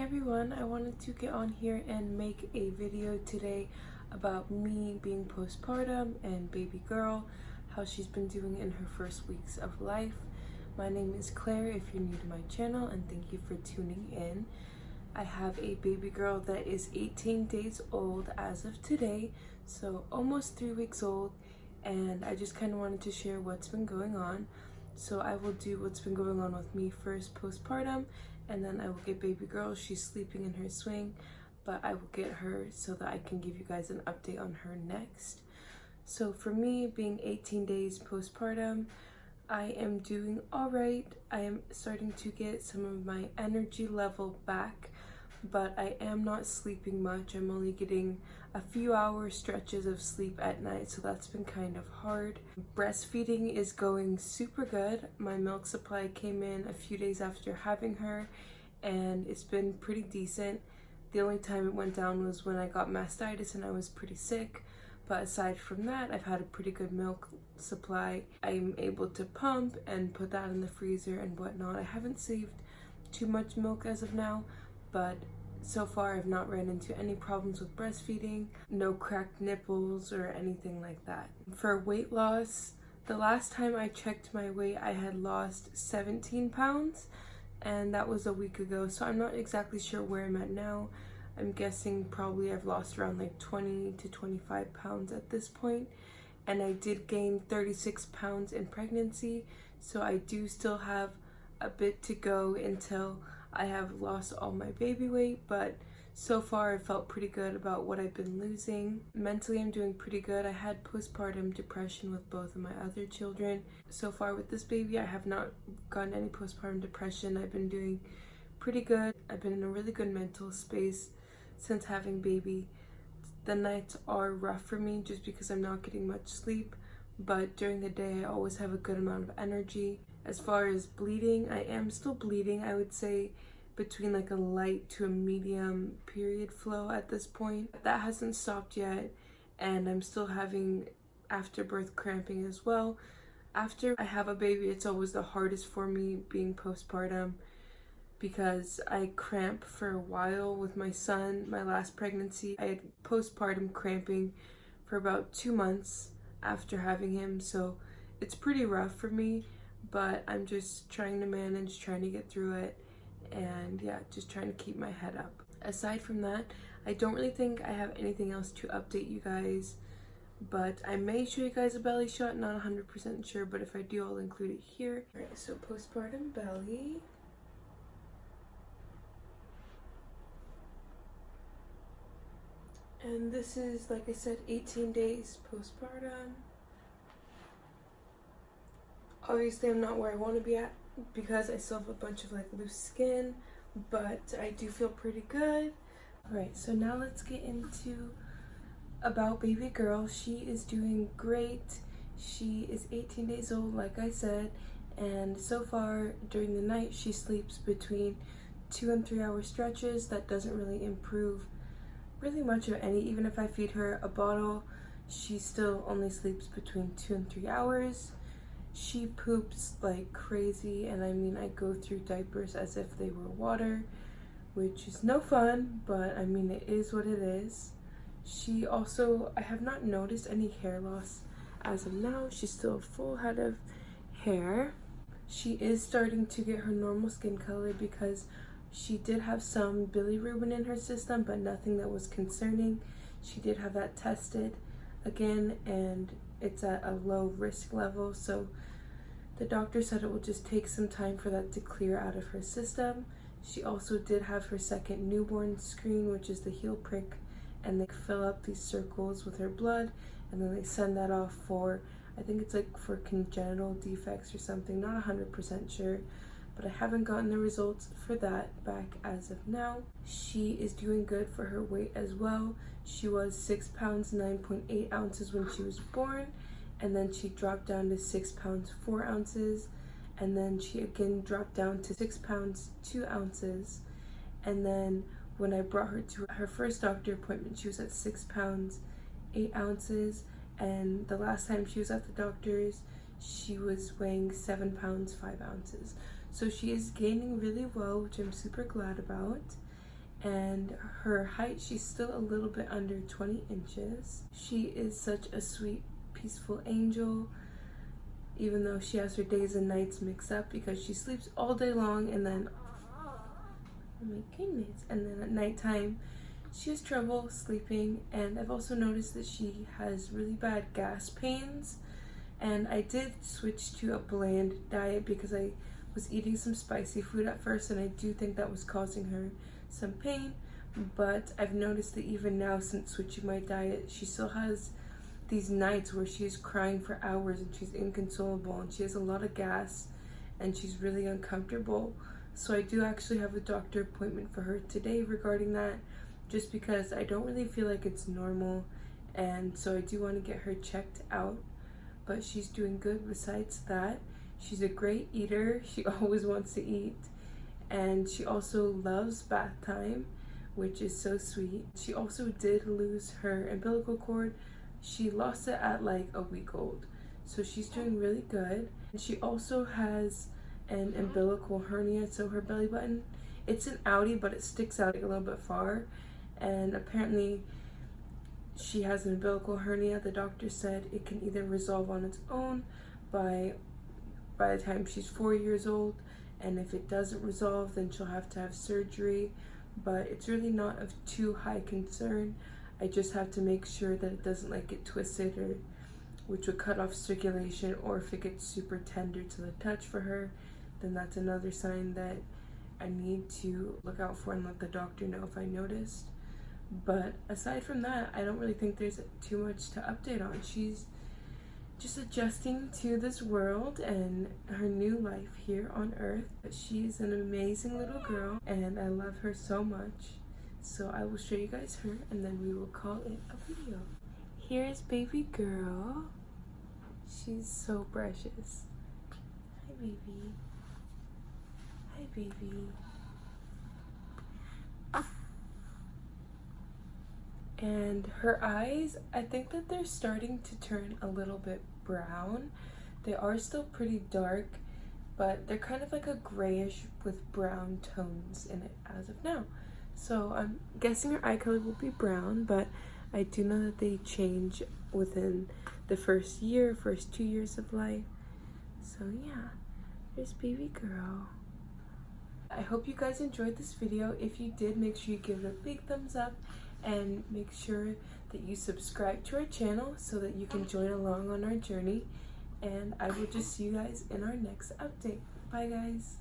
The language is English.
everyone, I wanted to get on here and make a video today about me being postpartum and baby girl, how she's been doing in her first weeks of life. My name is Claire if you're new to my channel, and thank you for tuning in. I have a baby girl that is 18 days old as of today, so almost 3 weeks old, and I just kind of wanted to share what's been going on. So I will do what's been going on with me first postpartum, and then I will get baby girl. She's sleeping in her swing, but I will get her so that I can give you guys an update on her next. So for me, being 18 days postpartum, I am doing all right. I am starting to get some of my energy level back, but I am not sleeping much. I'm only getting a few hour stretches of sleep at night, so that's been kind of hard. Breastfeeding is going super good. My milk supply came in a few days after having her, and it's been pretty decent. The only time it went down was when I got mastitis and I was pretty sick, but aside from that, I've had a pretty good milk supply. I'm able to pump and put that in the freezer and whatnot. I haven't saved too much milk as of now, but so far I've not ran into any problems with breastfeeding, no cracked nipples or anything like that. For weight loss, the last time I checked my weight, I had lost 17 pounds, and that was a week ago, so I'm not exactly sure where I'm at now. I'm guessing probably I've lost around like 20 to 25 pounds at this point, and I did gain 36 pounds in pregnancy, so I do still have a bit to go until I have lost all my baby weight, but so far I felt pretty good about what I've been losing. Mentally, I'm doing pretty good. I had postpartum depression with both of my other children. So far with this baby, I have not gotten any postpartum depression. I've been doing pretty good. I've been in a really good mental space since having baby. The nights are rough for me just because I'm not getting much sleep, but during the day I always have a good amount of energy. As far as bleeding, I am still bleeding. I would say between like a light to a medium period flow at this point. That hasn't stopped yet, and I'm still having afterbirth cramping as well. After I have a baby, it's always the hardest for me being postpartum because I cramp for a while with my son. My last pregnancy, I had postpartum cramping for about 2 months after having him, so it's pretty rough for me, but I'm just trying to manage, trying to get through it, and yeah, just trying to keep my head up. Aside from that, I don't really think I have anything else to update you guys, but I may show you guys a belly shot, not 100% sure, but if I do, I'll include it here. Alright, so postpartum belly. And this is, like I said, 18 days postpartum. Obviously, I'm not where I want to be at because I still have a bunch of like loose skin, but I do feel pretty good. Alright, so now let's get into about baby girl. She is doing great. She is 18 days old, like I said, and so far during the night she sleeps between 2 and 3 hour stretches. That doesn't really improve really much of any. Even if I feed her a bottle, she still only sleeps between 2 and 3 hours. She poops like crazy, and I mean, I go through diapers as if they were water, which is no fun, but I mean, it is what it is. She also, I have not noticed any hair loss as of now. She's still a full head of hair. She is starting to get her normal skin color because she did have some bilirubin in her system, but nothing that was concerning. She did have that tested again, and it's at a low risk level, so the doctor said it will just take some time for that to clear out of her system. She also did have her second newborn screen, which is the heel prick, and they fill up these circles with her blood, and then they send that off for, I think it's like for congenital defects or something, not 100% sure, but I haven't gotten the results for that back as of now. She is doing good for her weight as well. She was 6 pounds 9.8 ounces when she was born, and then she dropped down to 6 pounds 4 ounces, and then she again dropped down to 6 pounds 2 ounces, and then when I brought her to her first doctor appointment, she was at 6 pounds 8 ounces, and the last time she was at the doctor's, she was weighing 7 pounds 5 ounces. So she is gaining really well, which I'm super glad about. and her height, she's still a little bit under 20 inches. She is such a sweet, peaceful angel, even though she has her days and nights mixed up because she sleeps all day long and then, oh my goodness, and then at nighttime she has trouble sleeping. And I've also noticed that she has really bad gas pains, and I did switch to a bland diet because I was eating some spicy food at first, and I do think that was causing her some pain. But I've noticed that even now, since switching my diet, she still has these nights where she's crying for hours and she's inconsolable and she has a lot of gas and she's really uncomfortable. So I do actually have a doctor appointment for her today regarding that, just because I don't really feel like it's normal, and so I do want to get her checked out. But she's doing good besides that. She's a great eater. She always wants to eat, and she also loves bath time, which is so sweet. She also did lose her umbilical cord. She lost it at like a week old, so she's doing really good. And she also has an umbilical hernia, so her belly button, it's an outie, but it sticks out a little bit far, and apparently she has an umbilical hernia. The doctor said it can either resolve on its own by the time she's 4 years old, and if it doesn't resolve, then she'll have to have surgery. But it's really not of too high concern. I just have to make sure that it doesn't like get twisted, or which would cut off circulation, or if it gets super tender to the touch for her, then that's another sign that I need to look out for and let the doctor know if I noticed. But aside from that, I don't really think there's too much to update on. She's just adjusting to this world and her new life here on earth. But she's an amazing little girl and I love her so much. So I will show you guys her and then we will call it a video. Here's baby girl. She's so precious. Hi baby. Hi baby. And her eyes, I think that they're starting to turn a little bit brown. They are still pretty dark, but they're kind of like a grayish with brown tones in it as of now. So I'm guessing her eye color will be brown, but I do know that they change within the first 2 years of life. So yeah, there's baby girl. I hope you guys enjoyed this video. If you did, make sure you give it a big thumbs up and make sure that you subscribe to our channel so that you can join along on our journey. And I will just see you guys in our next update. Bye guys.